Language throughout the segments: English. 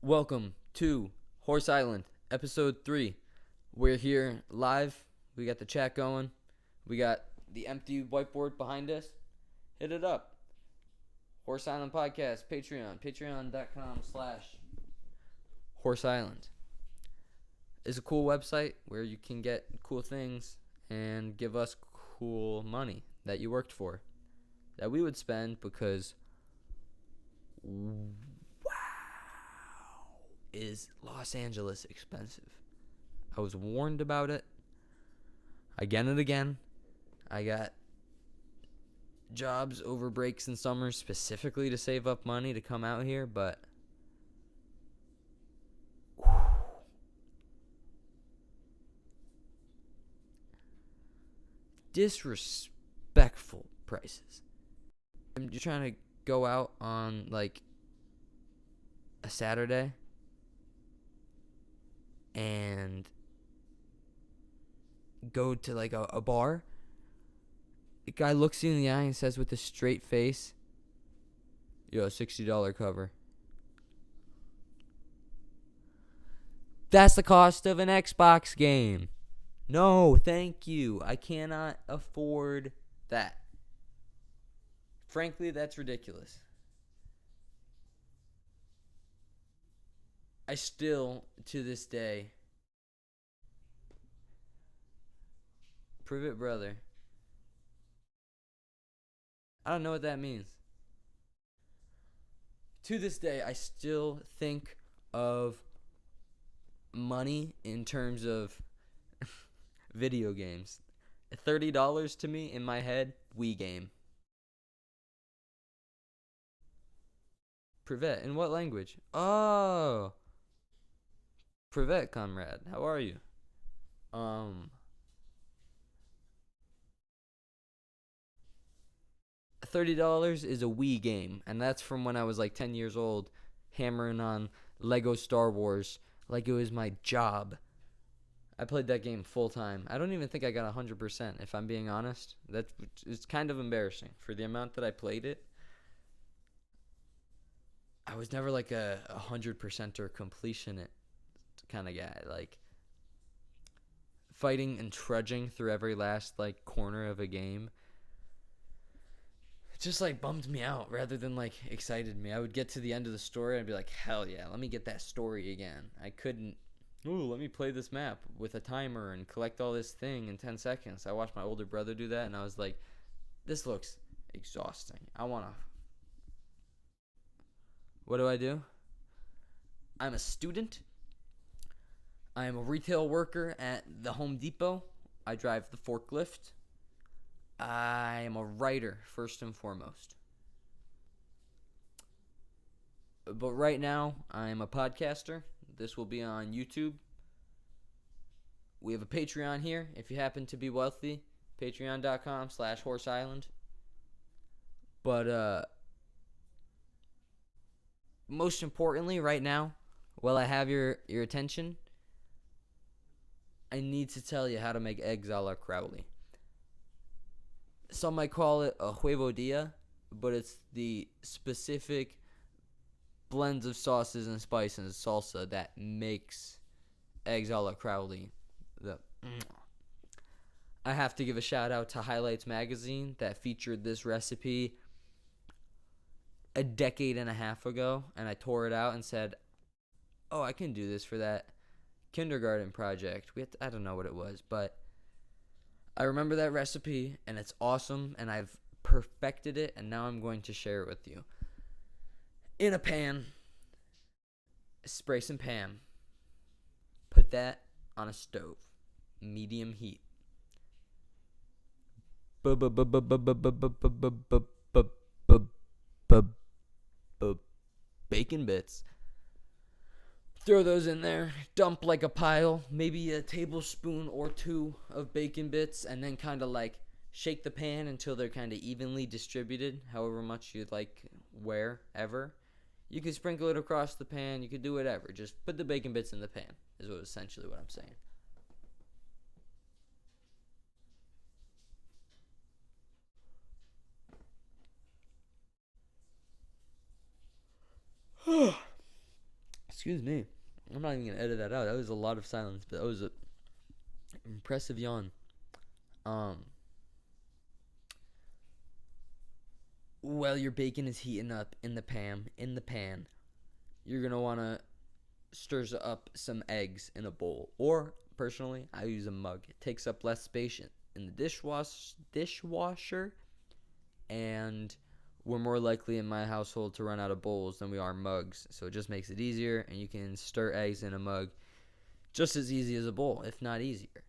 Welcome to Horse Island, episode 3. We're here live. We got the chat going. We got the empty whiteboard behind us. Hit it up. Horse Island Podcast, Patreon, patreon.com/Horse Island. It's a cool website where you can get cool things and give us cool money that you worked for, that we would spend because is Los Angeles expensive. I was warned about it again and again. I got jobs over breaks and summers specifically to save up money to come out here, but disrespectful prices. You're trying to go out on like a Saturday and go to like a bar. The guy looks you in the eye and says with a straight face, "Yo, $60 cover." That's the cost of an Xbox game. No, thank you. I cannot afford that. Frankly, that's ridiculous. I still, to this day, Privet brother. I don't know what that means. To this day, I still think of money in terms of video games. $30 to me in my head, Wii game. Privet, in what language? Oh, Privet, comrade. How are you? $30 is a Wii game, and that's from when I was like 10 years old, hammering on Lego Star Wars like it was my job. I played that game full time. I don't even think I got 100%, if I'm being honest. It's kind of embarrassing for the amount that I played it. I was never like a 100% or completion it kind of guy. Like fighting and trudging through every last like corner of a game. It just like bummed me out rather than like excited me. I would get to the end of the story and I'd be like, hell yeah, let me get that story again. I couldn't. Ooh, let me play this map with a timer and collect all this thing in 10 seconds. I watched my older brother do that and I was like, this looks exhausting. I want to. What do? I'm a student. I am a retail worker at the Home Depot. I drive the forklift. I am a writer, first and foremost. But right now, I am a podcaster. This will be on YouTube. We have a Patreon here. If you happen to be wealthy, patreon.com/Horse Island. But most importantly, right now, while I have your attention, I need to tell you how to make eggs a la Crowley. Some might call it a huevo dia, but it's the specific blends of sauces and spices and salsa that makes eggs a la Crowley. I have to give a shout out to Highlights Magazine that featured this recipe a decade and a half ago, and I tore it out and said, oh, I can do this for that kindergarten project. I don't know what it was, but I remember that recipe, and it's awesome, and I've perfected it, and now I'm going to share it with you. In a pan, spray some Pam. Put that on a stove, medium heat. Bacon bits. Throw those in there, dump like a pile, maybe a tablespoon or two of bacon bits, and then kind of like shake the pan until they're kind of evenly distributed, however much you'd like wherever. You can sprinkle it across the pan, you could do whatever. Just put the bacon bits in the pan, is essentially what I'm saying. Excuse me. I'm not even gonna edit that out. That was a lot of silence, but that was a impressive yawn. Um, while your bacon is heating up in the pan, you're gonna wanna stir up some eggs in a bowl, or personally, I use a mug. It takes up less space in the dishwasher, and we're more likely in my household to run out of bowls than we are mugs. So it just makes it easier, and you can stir eggs in a mug just as easy as a bowl, if not easier.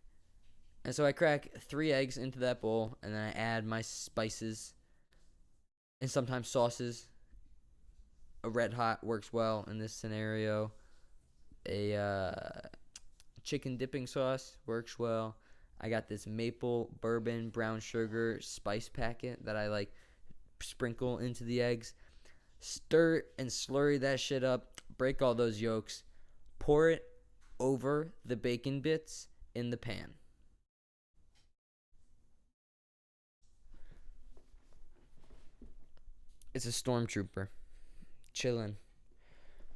And so I crack 3 eggs into that bowl, and then I add my spices and sometimes sauces. A Red Hot works well in this scenario. A chicken dipping sauce works well. I got this maple bourbon brown sugar spice packet that I like sprinkle into the eggs. Stir and slurry that shit up. Break all those yolks. Pour it over the bacon bits in the pan. It's a stormtrooper. Chillin'.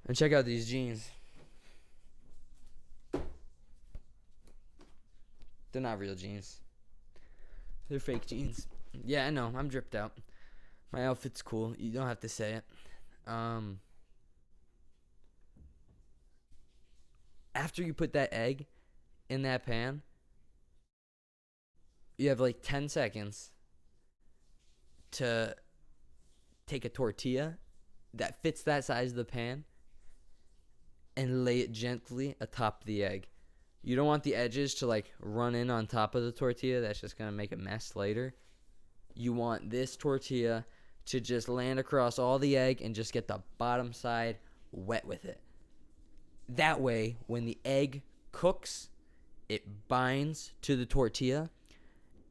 And check out these jeans. They're not real jeans. They're fake jeans. Yeah, I know. I'm dripped out. My outfit's cool. You don't have to say it. After you put that egg in that pan, you have like 10 seconds to take a tortilla that fits that size of the pan and lay it gently atop the egg. You don't want the edges to like run in on top of the tortilla. That's just going to make a mess later. You want this tortilla to just land across all the egg and just get the bottom side wet with it. That way, when the egg cooks, it binds to the tortilla,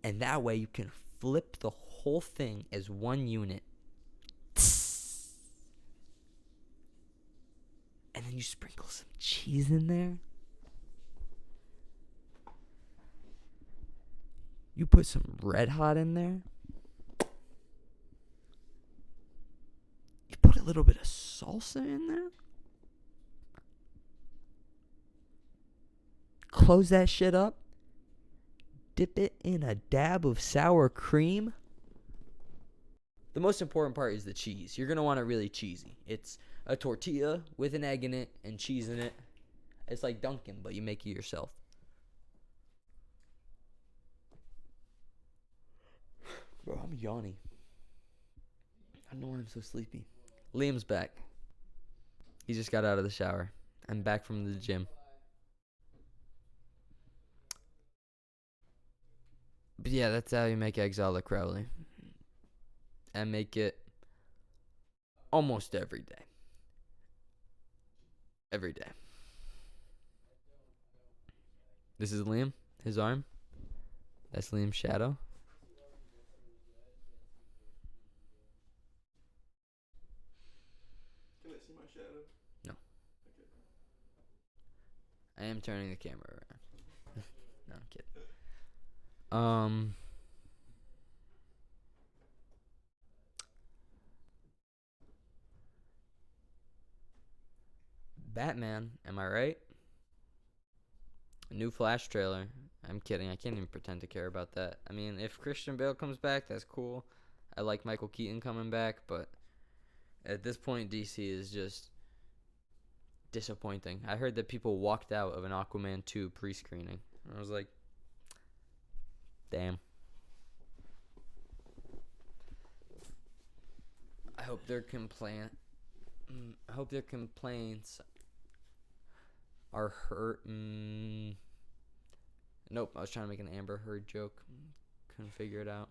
and that way you can flip the whole thing as one unit. And then you sprinkle some cheese in there. You put some Red Hot in there. You put a little bit of salsa in there. Close that shit up. Dip it in a dab of sour cream. The most important part is the cheese. You're going to want it really cheesy. It's a tortilla with an egg in it and cheese in it. It's like Dunkin', but you make it yourself. Bro, I'm yawning. I don't know why I'm so sleepy. Liam's back. He just got out of the shower. I'm back from the gym. But yeah, that's how you make eggs a la Crowley. And make it almost every day. Every day. This is Liam, his arm. That's Liam's shadow. Can I see my shadow? No. Okay. I am turning the camera around. No, I'm kidding. Batman, am I right? A new Flash trailer. I'm kidding. I can't even pretend to care about that. I mean, if Christian Bale comes back, that's cool. I like Michael Keaton coming back, but at this point, DC is just disappointing. I heard that people walked out of an Aquaman 2 pre-screening. I was like, damn. I hope their complaints are hurt. Nope, I was trying to make an Amber Heard joke. Couldn't figure it out.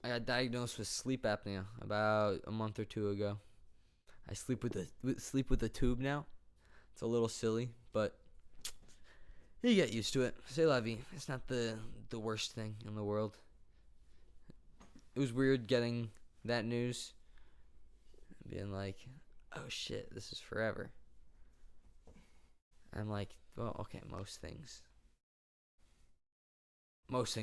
I got diagnosed with sleep apnea about a month or 2 ago. I sleep with a tube now. It's a little silly, but you get used to it. C'est la vie. It's not the worst thing in the world. It was weird getting that news. Being like, oh shit, this is forever. I'm like, well, okay, most things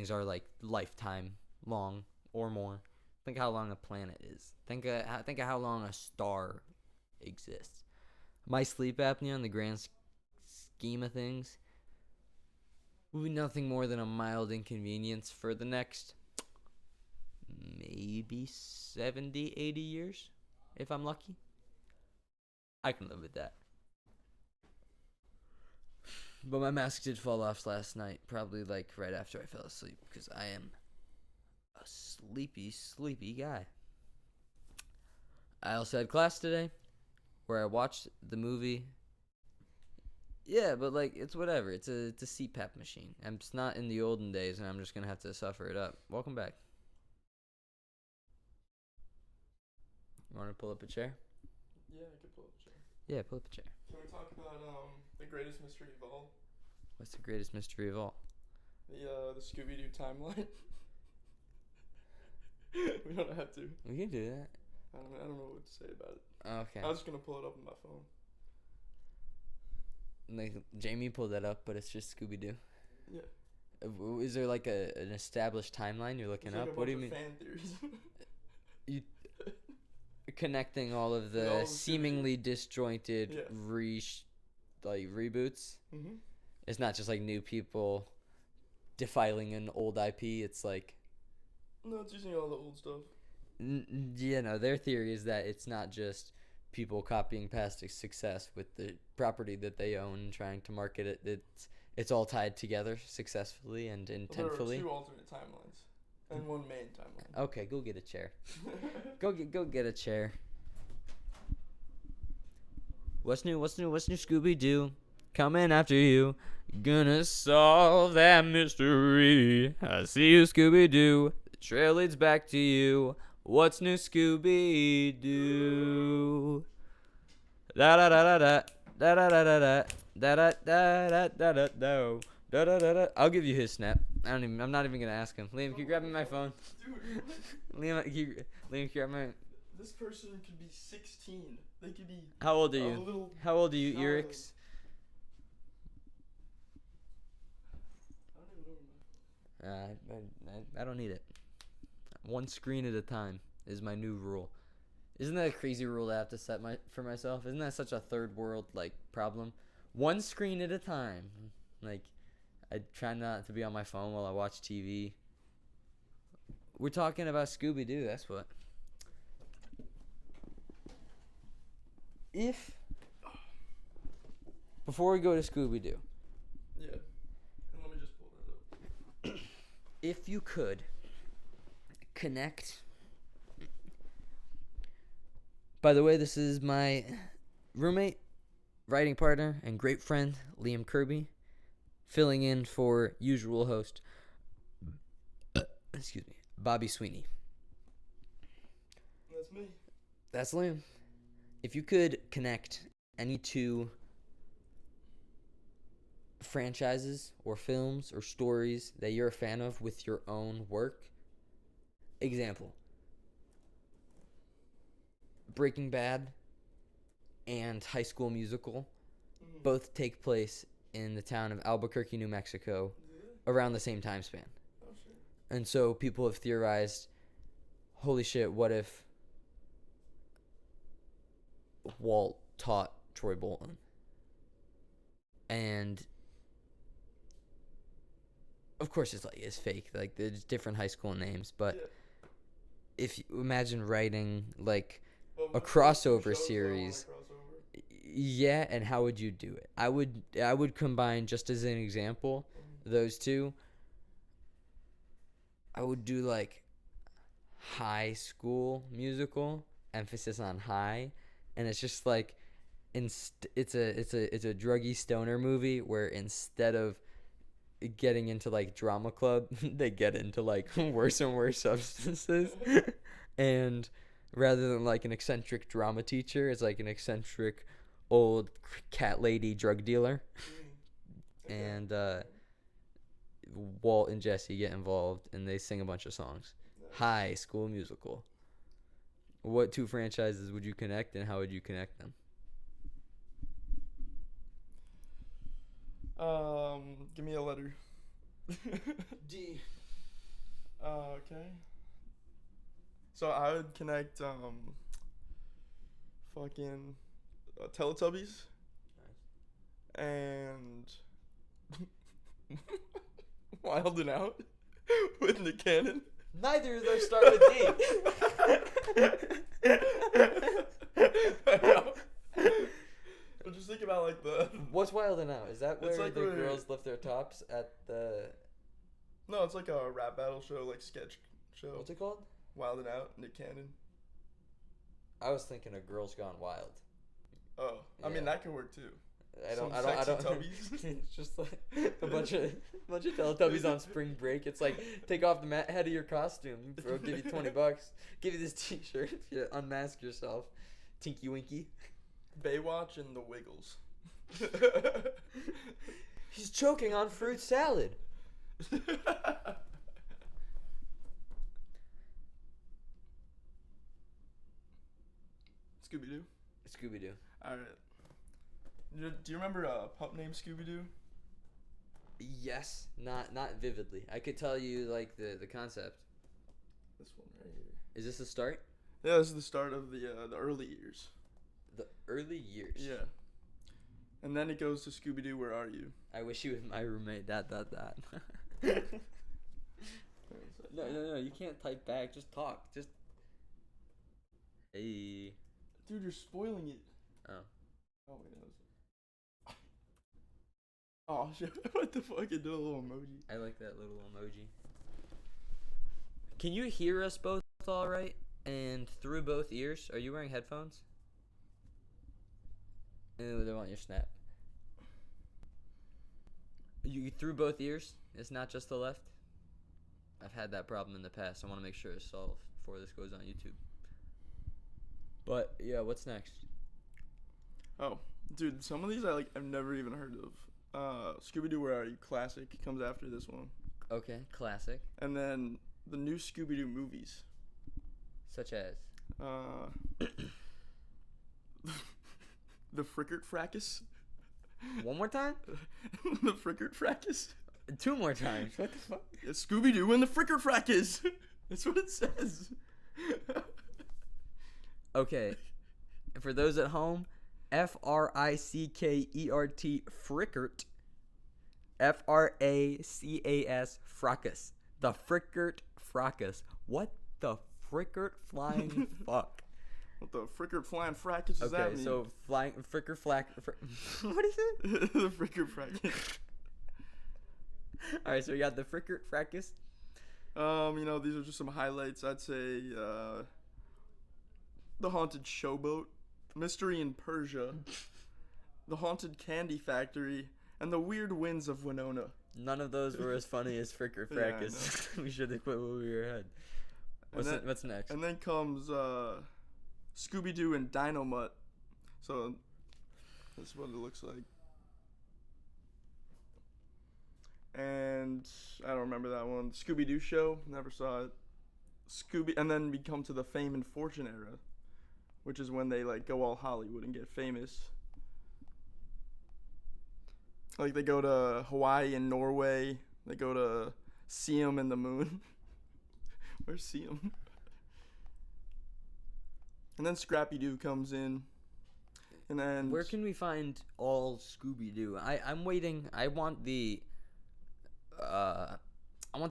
are like lifetime long or more. Think how long a planet is. Think of how long a star exists. My sleep apnea, in the grand scheme of things, will be nothing more than a mild inconvenience for the next maybe 70, 80 years, if I'm lucky. I can live with that. But my mask did fall off last night, probably like right after I fell asleep, because I am a sleepy, sleepy guy. I also had class today where I watched the movie. Yeah, but like it's whatever. It's a CPAP machine. And it's not in the olden days, and I'm just gonna have to suffer it up. Welcome back. You want to pull up a chair? Yeah, I could pull up a chair. Yeah, pull up a chair. Can we talk about the greatest mystery of all? What's the greatest mystery of all? The Scooby-Doo timeline. We don't have to. We can do that. I don't know what to say about it. Okay. I was just gonna pull it up on my phone. Like Jamie pulled that up, but it's just Scooby Doo. Yeah. Is there like an established timeline you're looking There's up? like a What do you bunch mean? of fan theories. Connecting all of Yeah, all the the seemingly disjointed Yeah. reboots. Mhm. It's not just like new people defiling an old IP. It's like No, it's using all the old stuff. their theory is that it's not just people copying past success with the property that they own and trying to market it. It's all tied together successfully and intentfully. There are 2 alternate timelines and 1 main timeline. Okay, go get a chair. Go get a chair. What's new, Scooby Doo? Coming after you. Gonna solve that mystery. I see you, Scooby Doo. The trail leads back to you. What's new, Scooby Doo? Da da da da da da da da da da da da da da da da da da da da. I'll give you his snap. I'm not even gonna ask him. Liam, can you grab me my phone? Dude, Liam, can you grab my? this person could be 16. They could be. How old are a you? little How old are you, child. Erix? I don't even know. I don't need it. One screen at a time is my new rule. Isn't that a crazy rule I have to set for myself? Isn't that such a third world like problem? One screen at a time. Like, I try not to be on my phone while I watch TV. We're talking about Scooby Doo. That's what. Before we go to Scooby Doo, Yeah. And let me just pull that up. if you could connect. By the way, this is my roommate, writing partner, and great friend, Liam Kirby, filling in for usual host, excuse me, Bobby Sweeney. That's me. That's Liam. If you could connect any 2 franchises or films or stories that you're a fan of with your own work, example, Breaking Bad and High School Musical both take place in the town of Albuquerque, New Mexico, around the same time span. Oh, shit. And so people have theorized, holy shit, what if Walt taught Troy Bolton? And of course it's fake. Like, there's different high school names, but Yeah. if you imagine writing like Well, a my crossover shows series, are all like crossover. yeah, and how would you do it? I would combine, just as an example, those 2. I would do like High School Musical, emphasis on high, and it's just like it's a druggy stoner movie where instead of getting into like drama club, they get into like worse and worse substances. And rather than like an eccentric drama teacher, it's like an eccentric old cat lady drug dealer. Okay. And Walt and Jesse get involved and they sing a bunch of songs. Nice. High School Musical. What 2 franchises would you connect, and how would you connect them? Give me a letter. D. Okay. So I would connect fucking Teletubbies and Wild and Out with Nick Cannon. Neither of those start with D. But just think about like the. What's Wild and Out? Is that It's where like the where- girls lift their tops at the... No, it's like a rap battle show, like sketch show. What's it called? Wild and Out, Nick Cannon. I was thinking of Girls Gone Wild. Oh, I Yeah. mean that could work too. I don't. Sexy Tubbies. It's just like a bunch of Teletubbies on spring break. It's like take off the head of your costume, bro. Give you $20. Give you this T-shirt. You unmask yourself, Tinky Winky. Baywatch and the Wiggles. He's choking on fruit salad. Scooby Doo. Scooby Doo. All right. Do you remember a pup named Scooby Doo? Yes, not vividly. I could tell you like the concept. This one right here. Is this the start? Yeah, this is the start of the early years. The early years. Yeah. And then it goes to Scooby Doo. Where are you? I wish you was my roommate. That. No. You can't type back. Just talk. Just. Hey. Dude, you're spoiling it. Oh. Oh wait, no. Oh shit! What the fuck? It did a little emoji. I like that little emoji. Can you hear us both all right? And through both ears? Are you wearing headphones? Ew, they want your snap. You through both ears? It's not just the left? I've had that problem in the past. I want to make sure it's solved before this goes on YouTube. But yeah, what's next? Oh, dude, some of these I've never even heard of. Scooby Doo, Where Are You? Classic comes after this one, Okay, classic. and then the new Scooby Doo movies. Such as? The Frickert Fracas. One more time? The Frickert Fracas. 2 more times. What the fuck? Yeah, Scooby Doo and the Frickert Fracas. That's what it says. Okay. For those at home, Frickert, Frickert. Fracas. Fracas. The Frickert Fracas. What the Frickert flying fuck? What the Frickert Flying Fracas does that Okay, mean? so flying Fricker Flack. What is it? The Frickert Fracas. All right, so we got the Frickert Fracas. These are just some highlights. I'd say The Haunted Showboat, Mystery in Persia, The Haunted Candy Factory, and The Weird Winds of Winona. None of those were as funny as Fricker Yeah, I Fracas. We should have quit when we were ahead. What's next? And then comes Scooby Doo and Dynamut. So this is what it looks like. And I don't remember that one. Scooby Doo Show, never saw it. And then we come to the Fame and Fortune era, which is when they go all Hollywood and get famous. Like they go to Hawaii and Norway. They go to Siam and the moon. Where's Siam? And then Scrappy Doo comes in. And then Where can we find all Scooby Doo? I'm waiting. I want the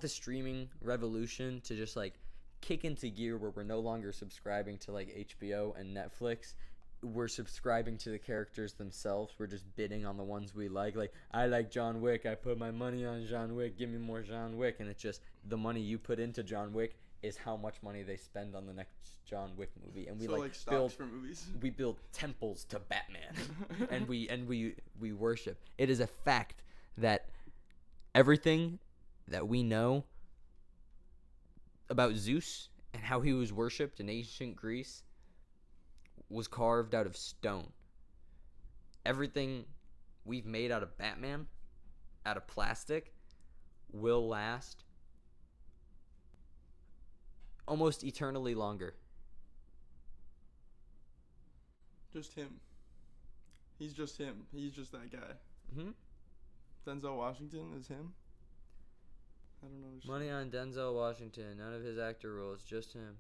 streaming revolution to just kick into gear where we're no longer subscribing to HBO and Netflix. We're subscribing to the characters themselves. We're just bidding on the ones we like. I like John Wick. I put my money on John Wick. Give me more John Wick. And it's just the money you put into John Wick is how much money they spend on the next John Wick movie. And we stocks build for movies. we build temples to Batman. and we worship. It is a fact that everything that we know about Zeus and how he was worshipped in ancient Greece was carved out of stone. Everything we've made out of Batman, out of plastic, will last almost eternally longer. Just him. He's just him. He's just that guy. Mm-hmm. Denzel Washington is him. I don't know. Money on Denzel Washington. None of his actor roles, just him.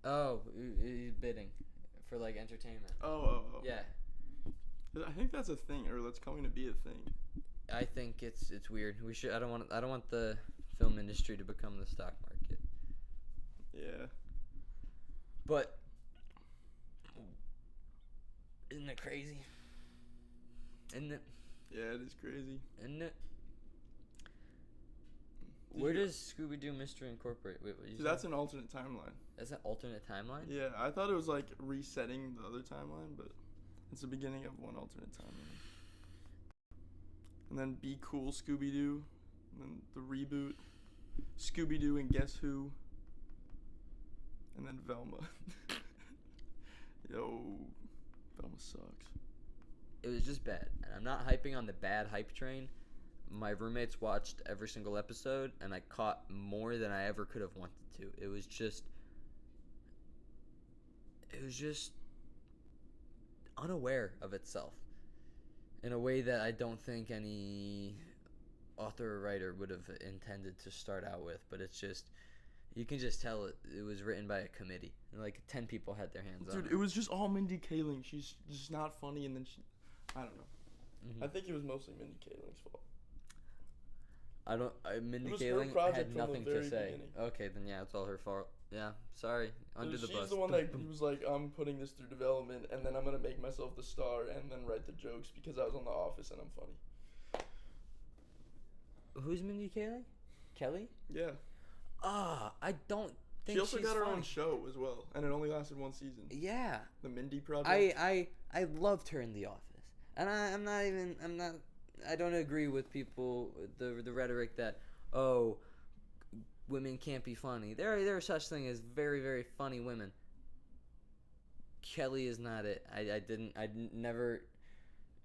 Oh, he's bidding for like entertainment. Oh. Yeah, I think that's a thing, or that's coming to be a thing. I think it's weird. We should. I don't want the film industry to become the stock market. Yeah. But isn't it crazy? Isn't it? Yeah, it is crazy. Isn't it? Did Where you- does Scooby Doo Mystery Incorporated? Wait, what you See, say? that's an alternate timeline. That's an alternate timeline. Yeah, I thought it was like resetting the other timeline, but it's the beginning of one alternate timeline. And then Be Cool Scooby Doo, and then the reboot, Scooby Doo and Guess Who, and then Velma. Yo, Velma sucks. It was just bad, and I'm not hyping on the bad hype train. My roommates watched every single episode, and I caught more than I ever could have wanted to. It was just unaware of itself in a way that I don't think any author or writer would have intended to start out with. But it's just, you can just tell it was written by a committee. Like 10 people had their hands on Dude, it. it was just all Mindy Kaling. She's just not funny, and then I don't know. Mhm. I think it was mostly Mindy Kaling's fault. Mindy It was her Kaling project had from the nothing to very say. beginning. Okay, then yeah, it's all her fault. Yeah, sorry. Under the She's bus. the one that was like, I'm putting this through development, and then I'm gonna make myself the star, and then write the jokes because I was on The Office and I'm funny. Who's Mindy Kaling? Kelly? Yeah. I don't think She also she's got her funny. own show as well, and it only lasted one season. Yeah, The Mindy Project. I loved her in The Office, and I don't agree with people the rhetoric that women can't be funny. There are such thing as very, very funny women. Kelly is not it. I never.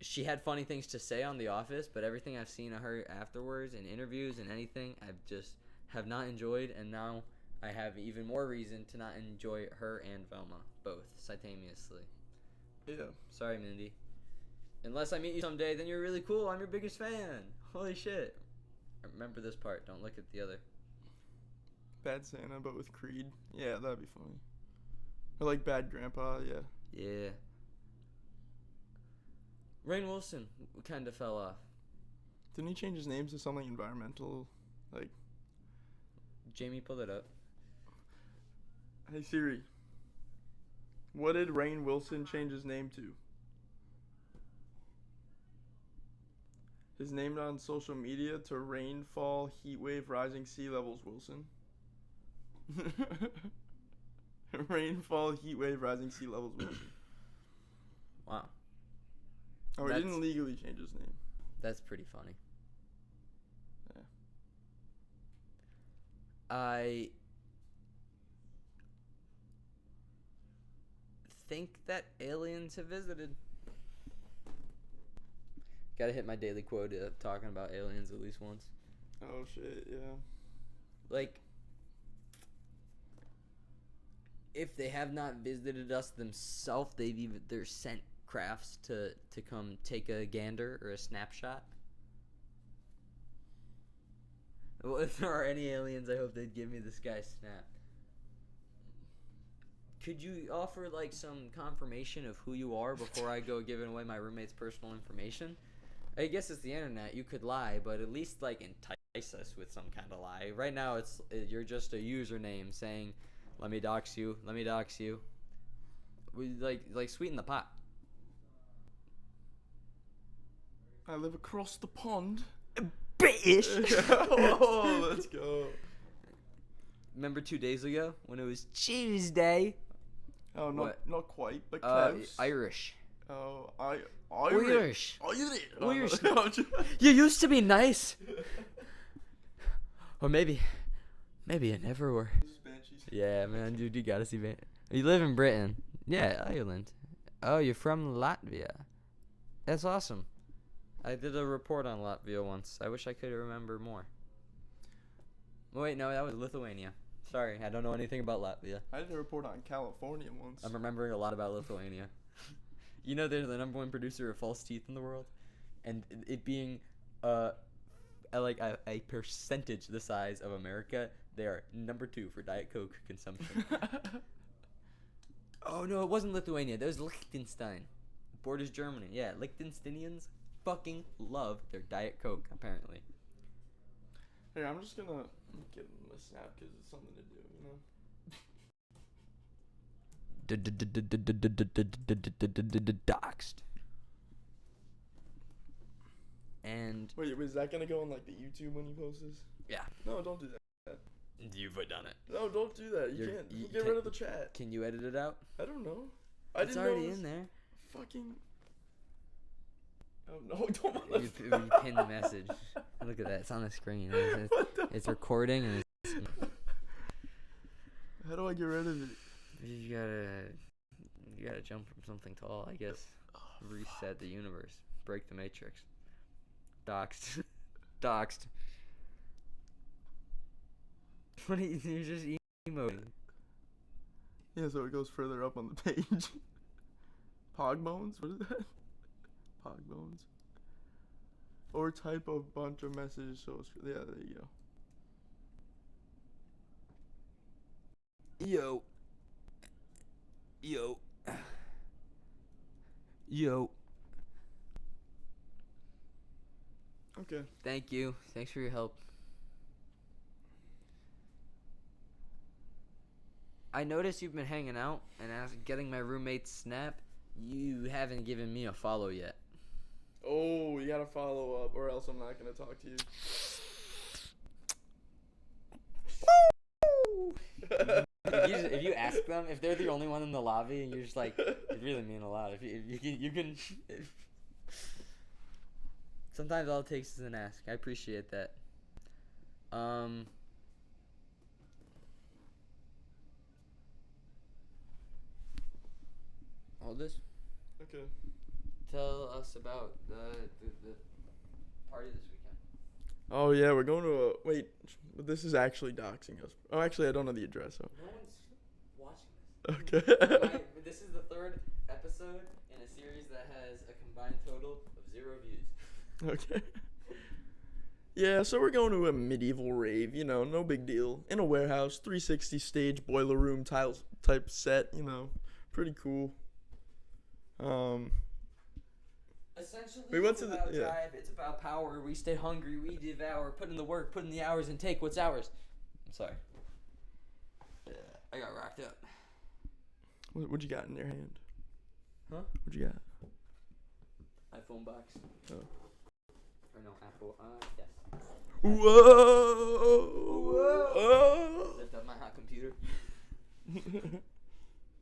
She had funny things to say on The Office, but everything I've seen of her afterwards in interviews and anything, I've just have not enjoyed, and now I have even more reason to not enjoy her and Velma both simultaneously. Yeah. Sorry, Mindy. Unless I meet you someday, then you're really cool. I'm your biggest fan. Holy shit. Remember this part. Don't look at the other. Bad Santa, but with Creed. Yeah, that'd be funny. Or like Bad Grandpa. Yeah. Yeah. Rainn Wilson kind of fell off. Didn't he change his name to something environmental? Like, Jamie, pull it up. hey Siri. What did Rainn Wilson change his name to? His name on social media to Rainfall Heatwave Rising Sea Levels Wilson. Rainfall Heatwave Rising Sea Levels Wilson. Wow. Oh, he That's- didn't legally change his name. That's pretty funny. Yeah. I think that aliens have visited. Gotta hit my daily quota of talking about aliens at least once. Oh shit, yeah. Like, if they have not visited us themselves, they're sent crafts to come take a gander or a snapshot. Well, if there are any aliens, I hope they'd give me this guy's snap. Could you offer like some confirmation of who you are before I go giving away my roommate's personal information? I guess it's the internet. You could lie, but at least like entice us with some kind of lie. Right now, you're just a username saying, "Let me dox you. Let me dox you." We like sweeten the pot. I live across the pond. British. Oh, let's go. Remember 2 days ago when it was Tuesday? Oh, What? not quite, but close. Irish. Oh, Irish. Irish. Irish. You used to be nice. Or maybe you never were. Yeah, man, dude, you gotta see man. You live in Britain. Yeah, Ireland. Oh, you're from Latvia. That's awesome. I did a report on Latvia once. I wish I could remember more. Wait, no, that was Lithuania. Sorry, I don't know anything about Latvia. I did a report on California once. I'm remembering a lot about Lithuania. You know they're the number one producer of false teeth in the world? And it being like a percentage the size of America, they are number 2 for Diet Coke consumption. Oh no, it wasn't Lithuania. That was Liechtenstein. Borders Germany. Yeah, Liechtensteinians fucking love their Diet Coke, apparently. Hey, I'm just gonna give him a snap because it's something to do, you know? Doxed. And Wait, is that gonna go on like the YouTube when he posts this? yeah, No, don't do that. you've done it. No, don't do that. You You're- can't. you Get rid of the chat. Can you edit it out? I don't know. I It's didn't already know in there. Fucking. Oh no! Don't want You pin the message. Look at that. It's on the screen. It's recording and How do I get rid of it? you gotta jump from something tall, I guess. Reset the universe. Break the matrix. Doxed. Doxed. What are you're just emoting. Yeah, so it goes further up on the page. Pog bones? What is that? Pog bones. Or type a bunch of messages. So yeah, there you go. Yo. Yo. Yo. Okay. Thank you. Thanks for your help. I noticed you've been hanging out and getting my roommate's snap. You haven't given me a follow yet. Oh, you gotta follow up, or else I'm not gonna talk to you. If you ask them, if they're the only one in the lobby, and you're just like, it really mean a lot. If you can. Sometimes all it takes is an ask. I appreciate that. Hold this. Okay. Tell us about the party this weekend. Oh yeah, we're going to a wait. But this is actually doxing us. Oh, actually, I don't know the address. So. No one's watching this. Okay. This is the third episode in a series that has a combined total of 0 views. Okay. Yeah, so we're going to a medieval rave, you know, no big deal. In a warehouse, 360 stage, boiler room tiles type set, you know, pretty cool. Essentially, We went it's to the- about yeah. drive, it's about power. We stay hungry, we devour, put in the work, put in the hours, and take what's ours. I'm sorry. I got rocked up. What you got in your hand? Huh? What you got? iPhone box. Oh. Or no, Apple. Yes. Whoa! Whoa! Lift up my hot computer.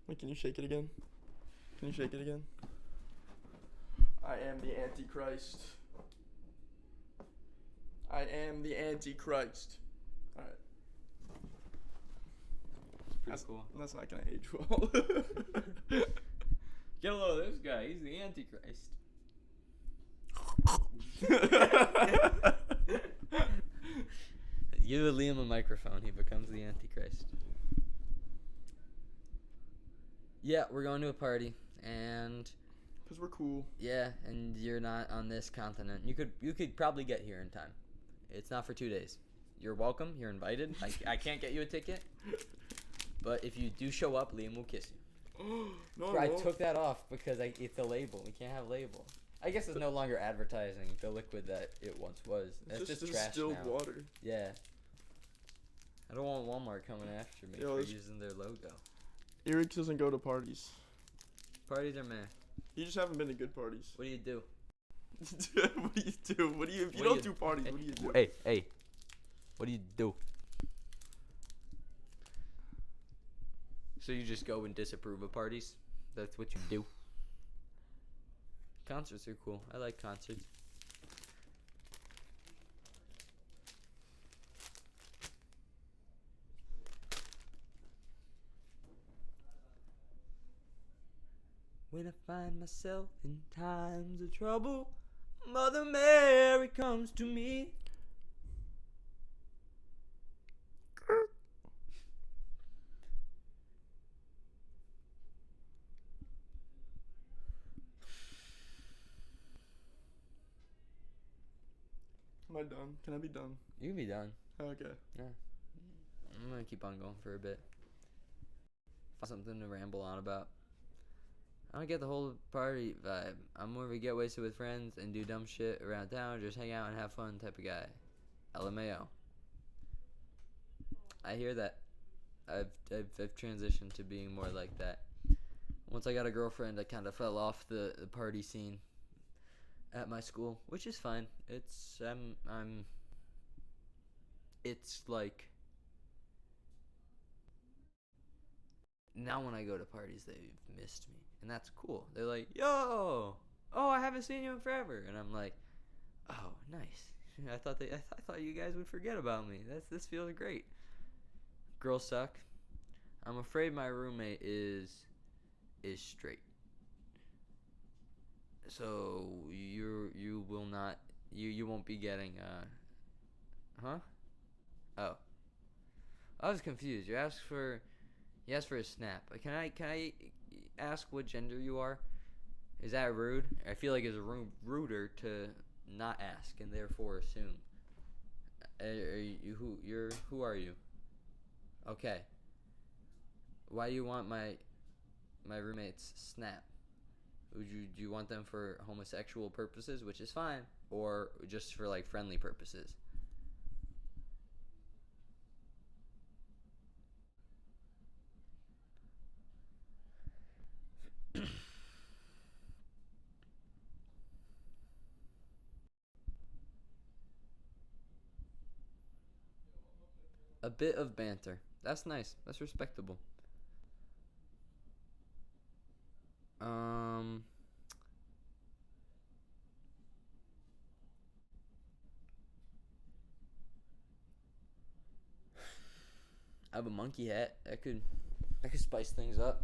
Wait, can you shake it again? Can you shake it again? I am the Antichrist. I am the Antichrist. Alright. It's pretty cool. That's not gonna age well. Get a load of this guy. He's the Antichrist. Give Liam a microphone. He becomes the Antichrist. Yeah, we're going to a party, and Cause we're cool. yeah, and you're not on this continent. You could probably get here in time. It's not for 2 days. You're welcome. You're invited. I can't get you a ticket, but if you do show up, Liam will kiss you. No, I won't. took that off because it's a label. We can't have label. I guess it's no longer advertising the liquid that it once was. That's It's just trash distilled now. water. Yeah. I don't want Walmart coming after me Yo, for it's- using their logo. Eric doesn't go to parties. Parties are meh. You just haven't been to good parties. What do you do? What do you do? What do you? If you What do don't you- do parties, what do you do? Hey. What do you do? So you just go and disapprove of parties? That's what you do? Concerts are cool. I like concerts. When I find myself in times of trouble, Mother Mary comes to me. Am I done? Can I be done? You can be done. Okay. I'm gonna keep on going for a bit. something to ramble on about. I don't get the whole party vibe. I'm more of a get wasted with friends and do dumb shit around town, just hang out and have fun type of guy. LMAO. I hear that. I've transitioned to being more like that. Once I got a girlfriend, I kind of fell off the party scene at my school, which is fine. It's it's like now when I go to parties, they've missed me, and that's cool. They're like, "Yo, oh, I haven't seen you in forever," and I'm like, "Oh, nice." I thought you guys would forget about me. This feels great. Girls suck. I'm afraid my roommate is straight. So you will not you won't be getting huh? Oh. I was confused. You asked for a snap. Can I ask what gender you are? Is that rude? I feel like it's ruder to not ask and therefore assume. Who are you? Okay. Why do you want my roommate's snap? Do you want them for homosexual purposes, which is fine, or just for like friendly purposes? A bit of banter. That's nice. That's respectable. Um, I have a monkey hat. That could spice things up.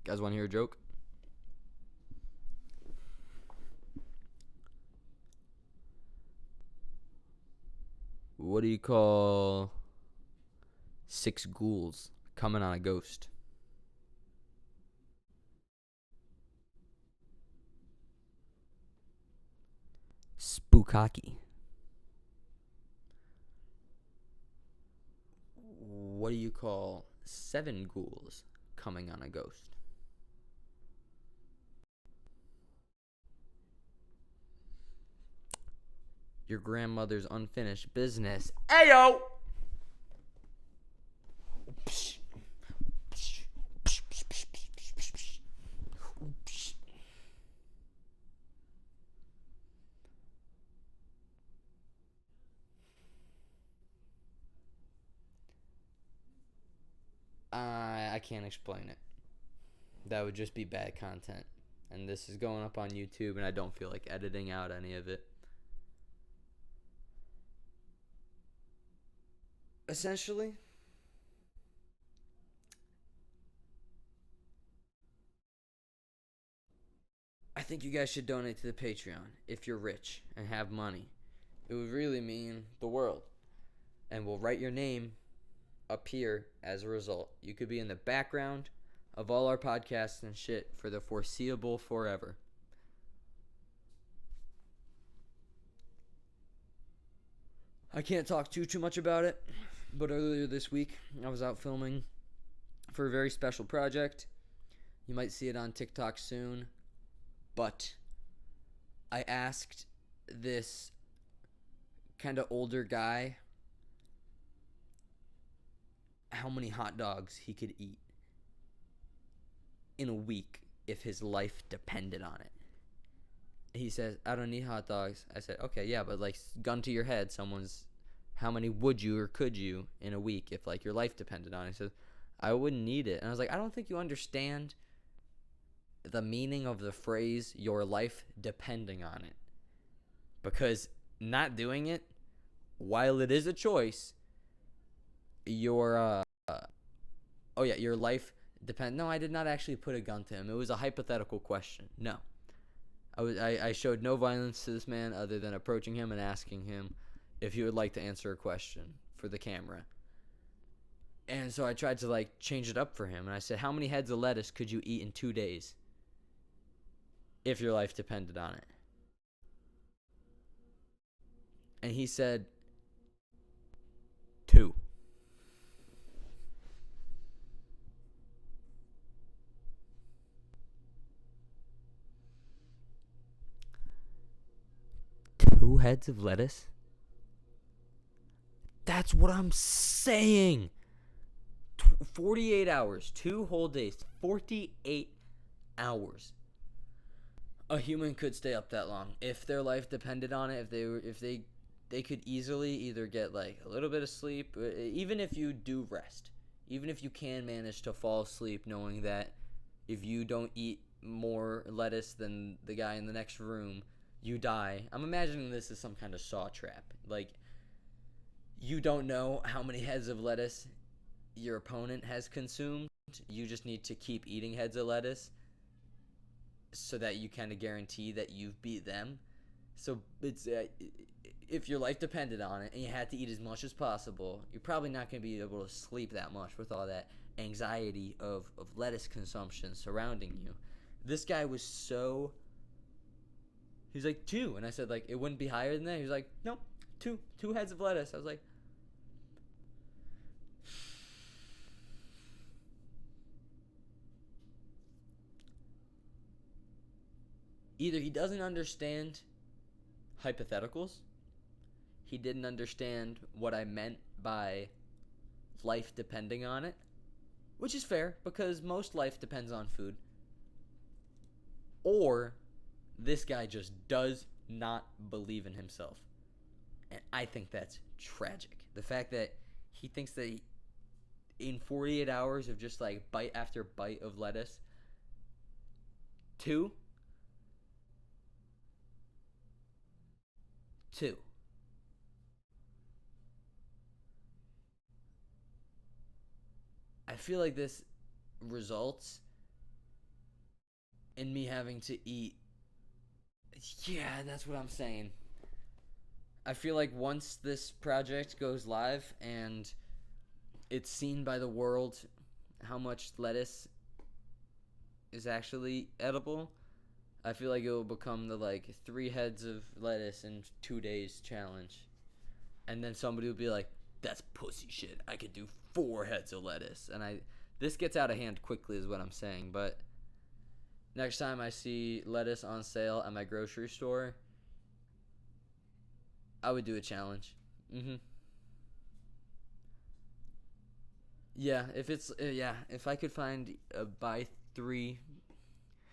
Guys, want to hear a joke? What do you call 6 ghouls coming on a ghost? Spookaki. What do you call 7 ghouls coming on a ghost? Your grandmother's unfinished business. Ayo! I can't explain it. That would just be bad content. And this is going up on YouTube, and I don't feel like editing out any of it. Essentially, I think you guys should donate to the Patreon if you're rich and have money. It would really mean the world. And we'll write your name up here as a result. You could be in the background of all our podcasts and shit for the foreseeable forever. I can't talk too much about it, but earlier this week I was out filming for a very special project. You might see it on TikTok soon, but I asked this kind of older guy how many hot dogs he could eat in a week if his life depended on it. He says, I don't need hot dogs. I said, okay, yeah, but like gun to your head, how many would you or could you in a week if like your life depended on it? He says, I wouldn't need it. And I was like, I don't think you understand the meaning of the phrase your life depending on it. Because not doing it, while it is a choice, your life depend. No, I did not actually put a gun to him. It was a hypothetical question. No. I showed no violence to this man other than approaching him and asking him if he would like to answer a question for the camera. And so I tried to like change it up for him, and I said, how many heads of lettuce could you eat in 2 days? if your life depended on it. And he said 2. Two heads of lettuce? That's what I'm saying. 48 hours, 2 whole days, 48 hours. A human could stay up that long if their life depended on it. If they could easily either get like a little bit of sleep, even if you do rest, even if you can manage to fall asleep knowing that if you don't eat more lettuce than the guy in the next room, you die. I'm imagining this is some kind of saw trap. Like, you don't know how many heads of lettuce your opponent has consumed. You just need to keep eating heads of lettuce so that you kind of guarantee that you've beat them. So it's if your life depended on it and you had to eat as much as possible, you're probably not going to be able to sleep that much with all that anxiety of lettuce consumption surrounding you. This guy was so... He was like, 2. And I said, like, it wouldn't be higher than that? He was like, no, 2 heads of lettuce. I was like... Either he doesn't understand hypotheticals, he didn't understand what I meant by life depending on it, which is fair because most life depends on food, or this guy just does not believe in himself. And I think that's tragic. The fact that he thinks that in 48 hours of just like bite after bite of lettuce, 2. I feel like this results in me having to eat. Yeah, that's what I'm saying. I feel like once this project goes live and it's seen by the world how much lettuce is actually edible, I feel like it will become the like 3 heads of lettuce in 2 days challenge. And then somebody will be like, that's pussy shit. I could do 4 heads of lettuce. And this gets out of hand quickly is what I'm saying. But next time I see lettuce on sale at my grocery store, I would do a challenge. Yeah, if I could find a buy 3,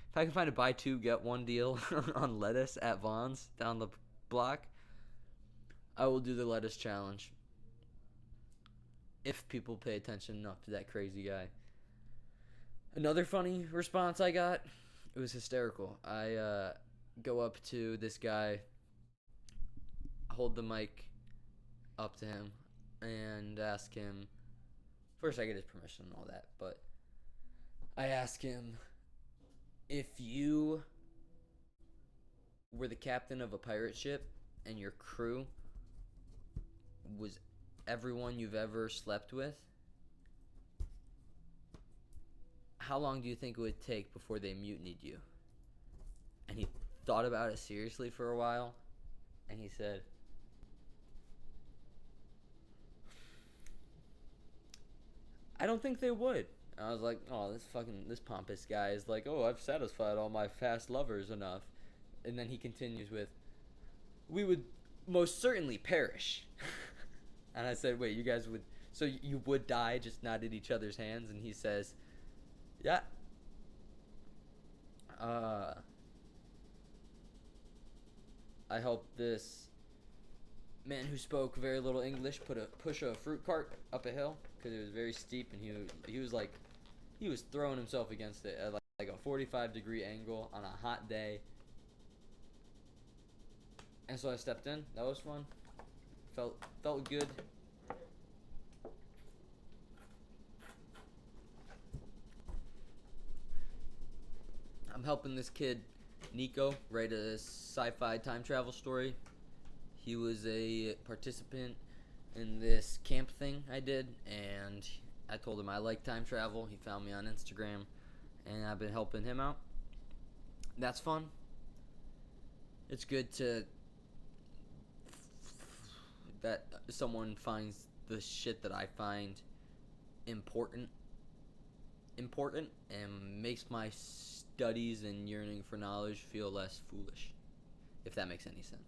if I could find a buy 2 get 1 deal on lettuce at Vaughn's down the block, I will do the lettuce challenge. If people pay attention enough to that crazy guy. Another funny response I got, it was hysterical. I go up to this guy, hold the mic up to him, and ask him. First, I get his permission and all that, but I ask him, if you were the captain of a pirate ship and your crew was everyone you've ever slept with, how long do you think it would take before they mutinied you? And he thought about it seriously for a while, and he said, I don't think they would. And I was like, oh, this pompous guy is like, oh, I've satisfied all my fast lovers enough. And then he continues with, we would most certainly perish. And I said, wait, you guys would, so you would die, just not at each other's hands? And he says, yeah. I hope this man who spoke very little English push a fruit cart up a hill because it was very steep, and he was throwing himself against it at like a 45-degree angle on a hot day. And so I stepped in. That was fun. Felt good. I'm helping this kid, Nico, write a sci-fi time travel story. He was a participant in this camp thing I did, and I told him I like time travel. He found me on Instagram, and I've been helping him out. That's fun. It's good to that someone finds the shit that I find important and makes my studies and yearning for knowledge feel less foolish, if that makes any sense.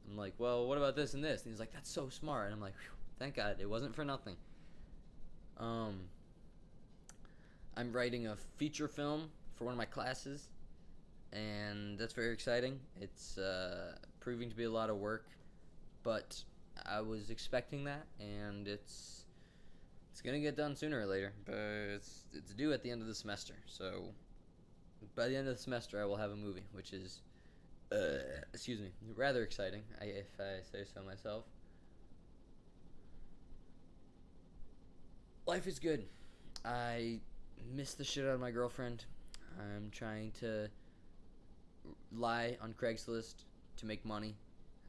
I'm like, well, what about this and this? And he's like, that's so smart. And I'm like, thank God, it wasn't for nothing. I'm writing a feature film for one of my classes, and that's very exciting. It's proving to be a lot of work, but I was expecting that, and it's gonna get done sooner or later. But it's due at the end of the semester, so by the end of the semester, I will have a movie, which is rather exciting, if I say so myself. Life is good. I miss the shit out of my girlfriend. I'm trying to lie on Craigslist to make money.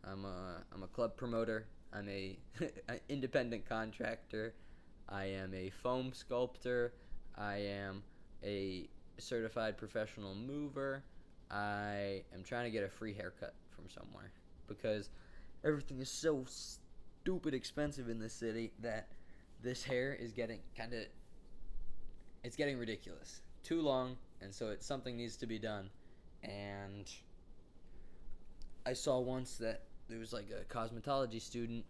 I'm a club promoter. I'm a an independent contractor. I am a foam sculptor. I am a certified professional mover. I am trying to get a free haircut from somewhere because everything is so stupid expensive in this city that this hair is getting it's getting ridiculous. Too long, and so something needs to be done. And I saw once that there was like a cosmetology student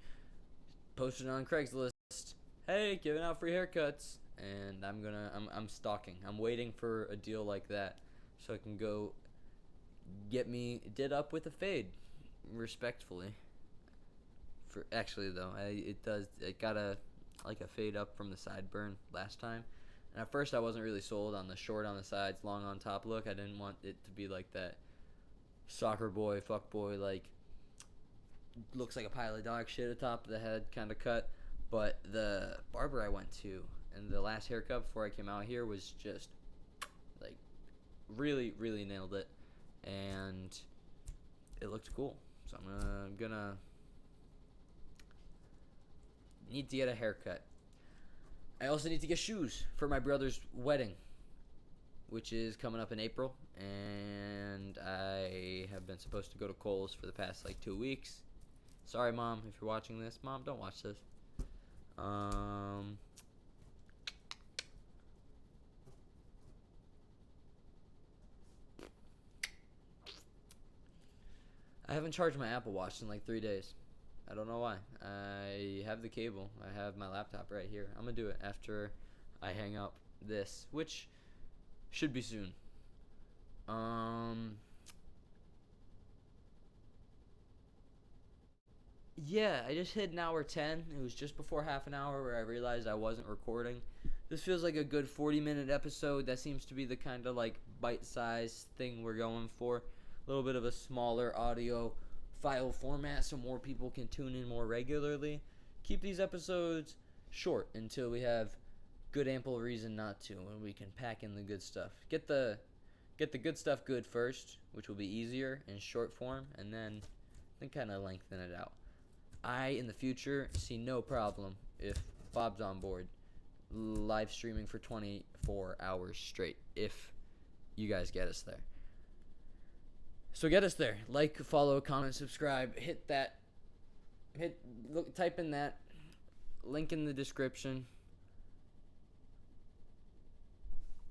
posted on Craigslist, "Hey, giving out free haircuts." And I'm stalking. I'm waiting for a deal like that so I can go get me did up with a fade, respectfully. For actually though, it got a fade up from the sideburn last time. And at first I wasn't really sold on the short on the sides, long on top look. I didn't want it to be like that soccer boy, fuck boy, like looks like a pile of dog shit atop of the head kind of cut. But the barber I went to and the last haircut before I came out here was just like really, really nailed it. And it looked cool. So I'm gonna need to get a haircut. I also need to get shoes for my brother's wedding, which is coming up in April. And I have been supposed to go to Kohl's for the past like 2 weeks. Sorry, Mom, if you're watching this. Mom, don't watch this. I haven't charged my Apple Watch in like 3 days. I don't know why. I have the cable. I have my laptop right here. I'm going to do it after I hang up this, which should be soon. Yeah, I just hit an hour 10. It was just before half an hour where I realized I wasn't recording. This feels like a good 40-minute episode. That seems to be the kind of like bite-sized thing we're going for. A little bit of a smaller audio file format so more people can tune in more regularly. Keep these episodes short until we have good ample reason not to, and we can pack in the good stuff. Get the good stuff good first, which will be easier in short form, and then kind of lengthen it out. I, in the future, see no problem if Bob's on board live streaming for 24 hours straight, if you guys get us there. So get us there. Like, follow, comment, subscribe. Type in that link in the description.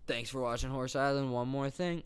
Thanks for watching Horse Island. One more thing.